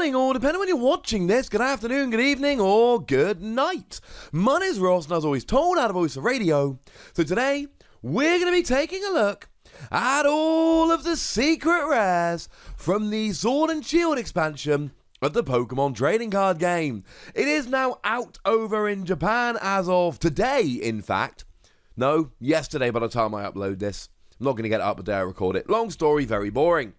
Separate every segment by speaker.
Speaker 1: morning, or depending on when you're watching this, good afternoon, good evening, or good night. My name's Ross, and as always told out of Voice of Radio. So today, we're going to be taking a look at all of the secret rares from the Sword and Shield expansion of the Pokemon trading card game. It is now out over in Japan as of today, in fact. No, yesterday by the time I upload this. I'm not going to get it up the day I record it. Long story, very boring.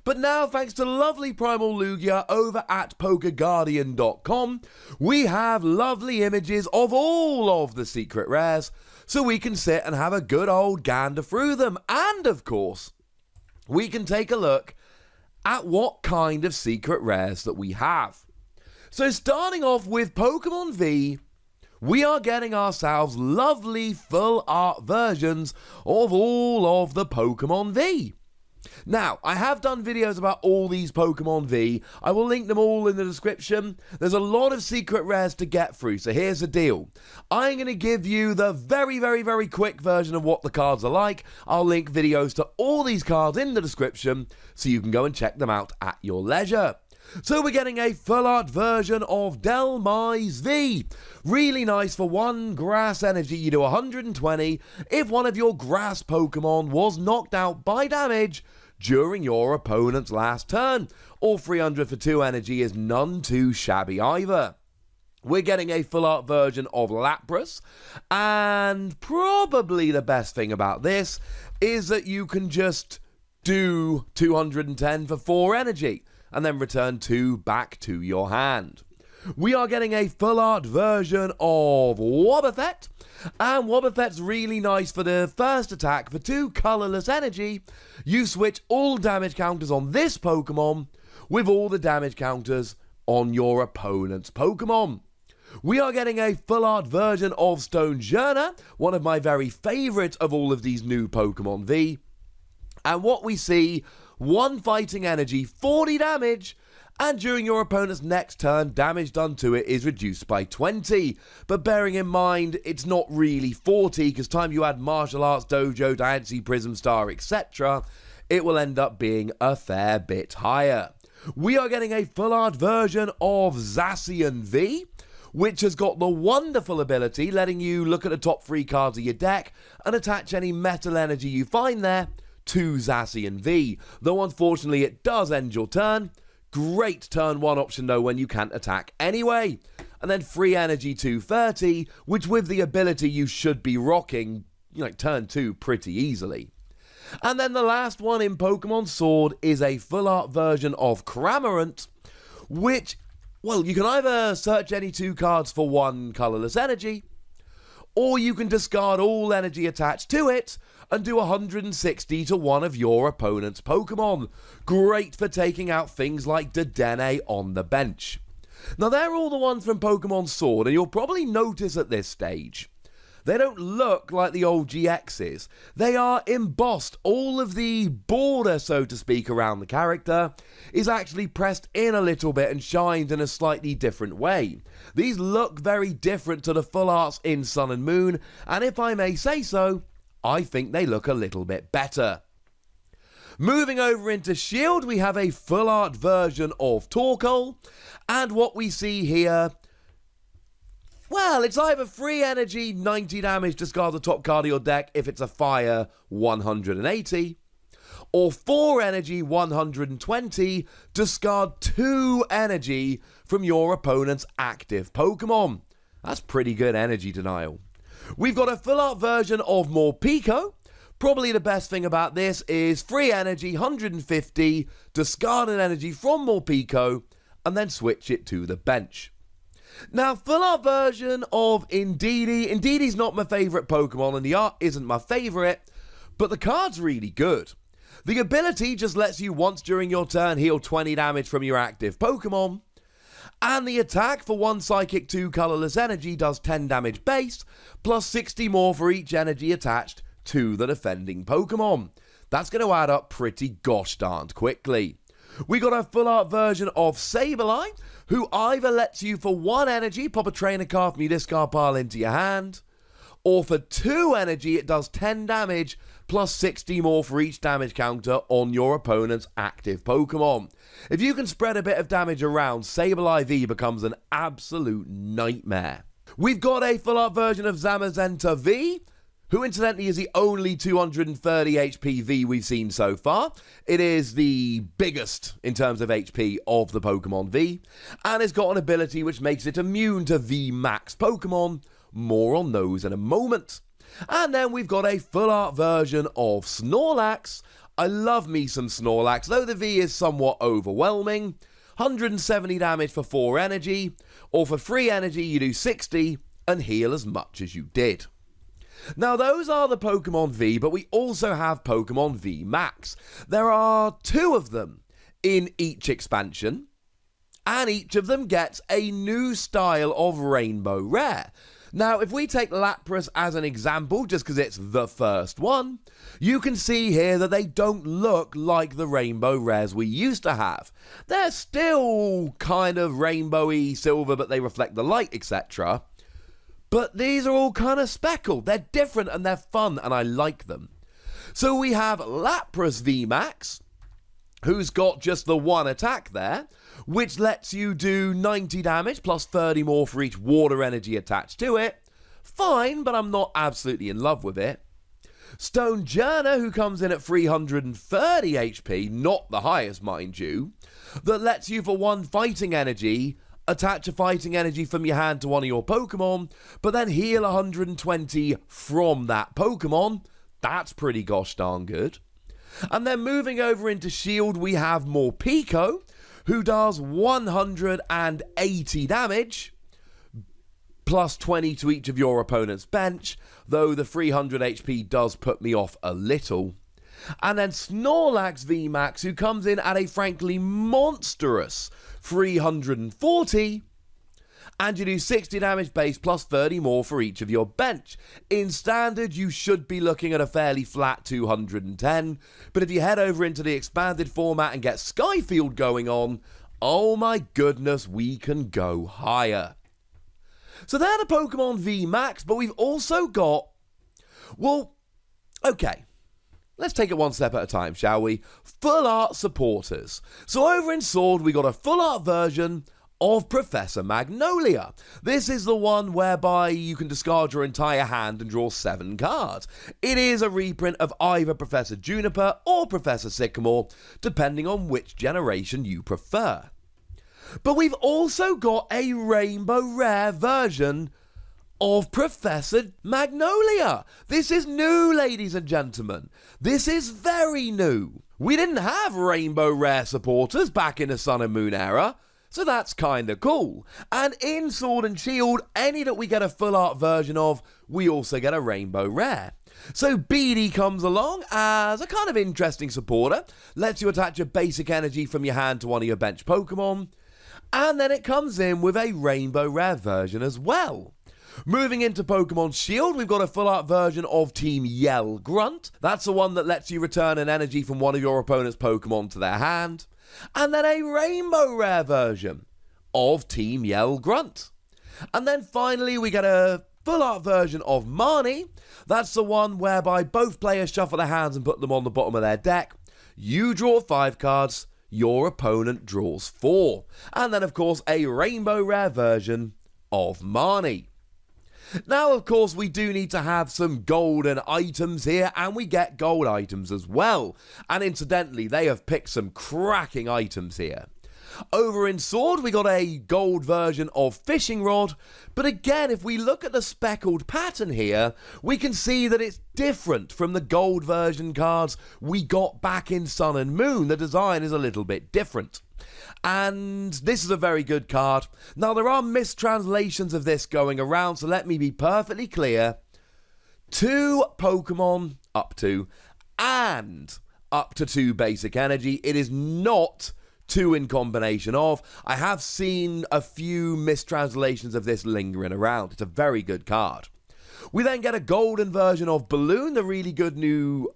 Speaker 1: But now, thanks to lovely Primal Lugia over at PokeGuardian.com, we have lovely images of all of the secret rares, so we can sit and have a good old gander through them. And, of course, we can take a look at what kind of secret rares that we have. So starting off with Pokemon V, we are getting ourselves lovely full art versions of all of the Pokemon V. Now, I have done videos about all these Pokemon V. I will link them all in the description. There's a lot of secret rares to get through, so here's the deal. I'm going to give you the very quick version of what the cards are like. I'll link videos to all these cards in the description, so you can go and check them out at your leisure. So we're getting a full art version of Delmise V. Really nice for 1 grass energy. You do 120 if one of your grass Pokemon was knocked out by damage during your opponent's last turn. Or 300 for 2 energy is none too shabby either. We're getting a full art version of Lapras, and probably the best thing about this is that you can just do 210 for 4 energy. And then return 2 back to your hand. We are getting a full art version of Wobbuffet, and Wobbuffet's really nice for the first attack. For 2 colorless energy, you switch all damage counters on this Pokemon with all the damage counters on your opponent's Pokemon. We are getting a full art version of Stonjourner, one of my very favourite of all of these new Pokemon V. And what we see, 1 fighting energy, 40 damage, and during your opponent's next turn, damage done to it is reduced by 20. But bearing in mind, it's not really 40, because time you add Martial Arts Dojo, Diancie, Prism Star, etc., it will end up being a fair bit higher. We are getting a full art version of Zacian V, which has got the wonderful ability letting you look at the top 3 cards of your deck and attach any metal energy you find there to Zacian V, though unfortunately it does end your turn. Great turn 1 option though when you can't attack anyway. And then free energy 230, which with the ability you should be rocking, turn 2 pretty easily. And then the last one in Pokemon Sword is a full art version of Cramorant, which, well, you can either search any 2 cards for 1 colorless energy, or you can discard all energy attached to it and do 160 to one of your opponent's Pokemon. Great for taking out things like Dedenne on the bench. Now, they're all the ones from Pokemon Sword, and you'll probably notice at this stage, they don't look like the old GXs. They are embossed. All of the border, so to speak, around the character is actually pressed in a little bit and shined in a slightly different way. These look very different to the full arts in Sun and Moon, and if I may say so, I think they look a little bit better. Moving over into Shield, we have a full art version of Torkoal, and what we see here, well, it's either free energy, 90 damage, discard the top card of your deck. If it's a fire, 180. Or 4 energy, 120, discard 2 energy from your opponent's active Pokemon. That's pretty good energy denial. We've got a full art version of Morpeko. Probably the best thing about this is free energy, 150, discard an energy from Morpeko, and then switch it to the bench. Now, full art version of Indeedee. Indeedee's not my favourite Pokemon, and the art isn't my favourite, but the card's really good. The ability just lets you once during your turn heal 20 damage from your active Pokemon, and the attack for 1 Psychic 2 colorless energy does 10 damage base, plus 60 more for each energy attached to the defending Pokemon. That's going to add up pretty gosh darned quickly. We got a full art version of Sableye, who either lets you for 1 energy pop a trainer card from your discard pile into your hand, or for 2 energy it does 10 damage plus 60 more for each damage counter on your opponent's active Pokemon. If you can spread a bit of damage around, Sableye V becomes an absolute nightmare. We've got a full art version of Zamazenta V, who incidentally is the only 230 HP V we've seen so far. It is the biggest in terms of HP of the Pokemon V, and it's got an ability which makes it immune to VMAX Pokemon. More on those in a moment. And then we've got a full art version of Snorlax. I love me some Snorlax, though the V is somewhat overwhelming. 170 damage for 4 energy, or for 3 energy you do 60 and heal as much as you did. Now those are the Pokemon V, but we also have Pokemon VMAX. There are 2 of them in each expansion, and each of them gets a new style of Rainbow Rare. Now, if we take Lapras as an example, just because it's the first one, you can see here that they don't look like the Rainbow Rares we used to have. They're still kind of rainbowy silver, but they reflect the light, etc. But these are all kind of speckled. They're different and they're fun, and I like them. So we have Lapras VMAX, who's got just the 1 attack there, which lets you do 90 damage plus 30 more for each water energy attached to it. Fine, but I'm not absolutely in love with it. Stonejourner, who comes in at 330 HP, not the highest, mind you, that lets you for 1 fighting energy attach a fighting energy from your hand to one of your Pokemon, but then heal 120 from that Pokemon. That's pretty gosh darn good. And then moving over into Shield, we have Morpeko, who does 180 damage, plus 20 to each of your opponent's bench, though the 300 HP does put me off a little. And then Snorlax VMAX, who comes in at a frankly monstrous 340, and you do 60 damage base plus 30 more for each of your bench. In Standard, you should be looking at a fairly flat 210, but if you head over into the expanded format and get Skyfield going on, oh my goodness, we can go higher. So they're the Pokemon VMAX, but we've also got, well, okay, let's take it one step at a time, shall we? Full art supporters. So over in Sword, we got a full art version of Professor Magnolia. This is the one whereby you can discard your entire hand and draw 7 cards. It is a reprint of either Professor Juniper or Professor Sycamore, depending on which generation you prefer. But we've also got a Rainbow Rare version of Professor Magnolia. This is new, ladies and gentlemen. This is very new. We didn't have Rainbow Rare supporters back in the Sun and Moon era, so that's kinda cool. And in Sword and Shield, any that we get a full art version of, we also get a Rainbow Rare. So BD comes along as a kind of interesting supporter, lets you attach a basic energy from your hand to one of your bench Pokemon, and then it comes in with a Rainbow Rare version as well. Moving into Pokemon Shield, we've got a full art version of Team Yell Grunt. That's the one that lets you return an energy from one of your opponent's Pokemon to their hand. And then a Rainbow Rare version of Team Yell Grunt. And then finally we get a full art version of Marnie. That's the one whereby both players shuffle their hands and put them on the bottom of their deck. You draw 5 cards, your opponent draws 4. And then of course a Rainbow Rare version of Marnie. Now, of course, we do need to have some golden items here, and we get gold items as well. And incidentally, they have picked some cracking items here. Over in Sword, we got a gold version of Fishing Rod, but again, if we look at the speckled pattern here, we can see that it's different from the gold version cards we got back in Sun and Moon. The design is a little bit different. And this is a very good card. Now, there are mistranslations of this going around, so let me be perfectly clear. 2 Pokemon up to, and up to 2 basic energy. It is not 2 in combination of. I have seen a few mistranslations of this lingering around. It's a very good card. We then get a golden version of Balloon, the really good new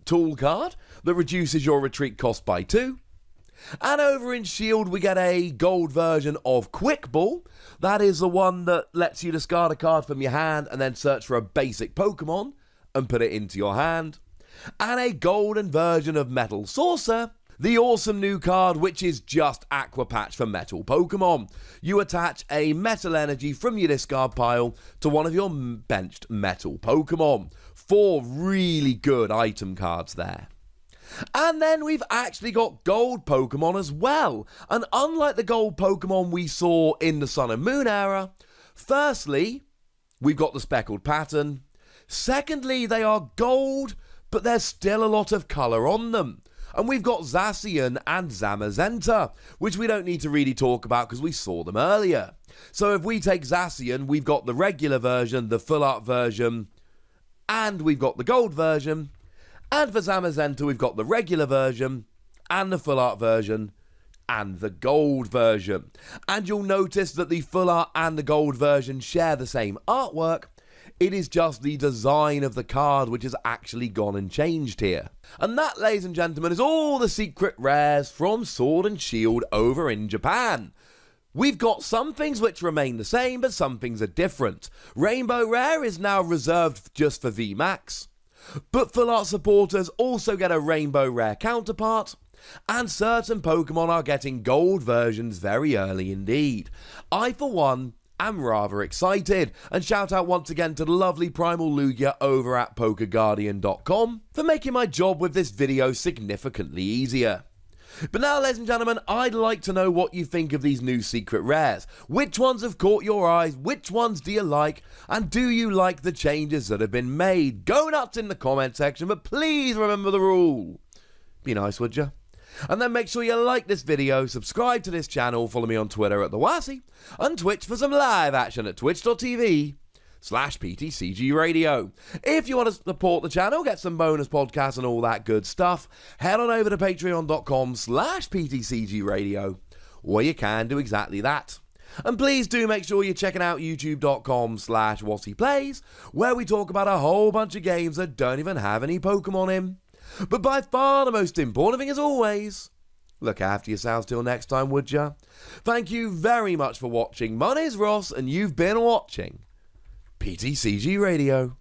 Speaker 1: tool card that reduces your retreat cost by 2. And over in Shield, we get a gold version of Quick Ball. That is the one that lets you discard a card from your hand and then search for a basic Pokemon and put it into your hand. and a golden version of Metal Saucer, the awesome new card which is just Aqua Patch for Metal Pokemon. You attach a Metal Energy from your discard pile to one of your benched Metal Pokemon. 4 really good item cards there. And then we've actually got gold Pokemon as well. And unlike the gold Pokemon we saw in the Sun and Moon era, firstly, we've got the speckled pattern. Secondly, they are gold, but there's still a lot of colour on them. And we've got Zacian and Zamazenta, which we don't need to really talk about because we saw them earlier. So if we take Zacian, we've got the regular version, the full art version, and we've got the gold version. And for Zamazenta, we've got the regular version, and the full art version, and the gold version. And you'll notice that the full art and the gold version share the same artwork. It is just the design of the card which has actually gone and changed here. And that, ladies and gentlemen, is all the secret rares from Sword and Shield over in Japan. We've got some things which remain the same, but some things are different. Rainbow Rare is now reserved just for VMAX, but full art supporters also get a Rainbow Rare counterpart, and certain Pokemon are getting gold versions very early indeed. I, for one, am rather excited, and shout out once again to the lovely Primal Lugia over at PokeGuardian.com for making my job with this video significantly easier. But now, ladies and gentlemen, I'd like to know what you think of these new secret rares. Which ones have caught your eyes? Which ones do you like? And do you like the changes that have been made? Go nuts in the comment section, but please remember the rule. Be nice, would you? And then make sure you like this video, subscribe to this channel, follow me on Twitter at TheWassy, and Twitch for some live action at twitch.tv/PTCGRadio. If you want to support the channel, get some bonus podcasts and all that good stuff, head on over to patreon.com/PTCGRadio, where you can do exactly that. And please do make sure you're checking out youtube.com/WassyPlays, where we talk about a whole bunch of games that don't even have any Pokemon in. But by far the most important thing as always, look after yourselves till next time, would ya? Thank you very much for watching. My name's Ross, and you've been watching PTCG Radio.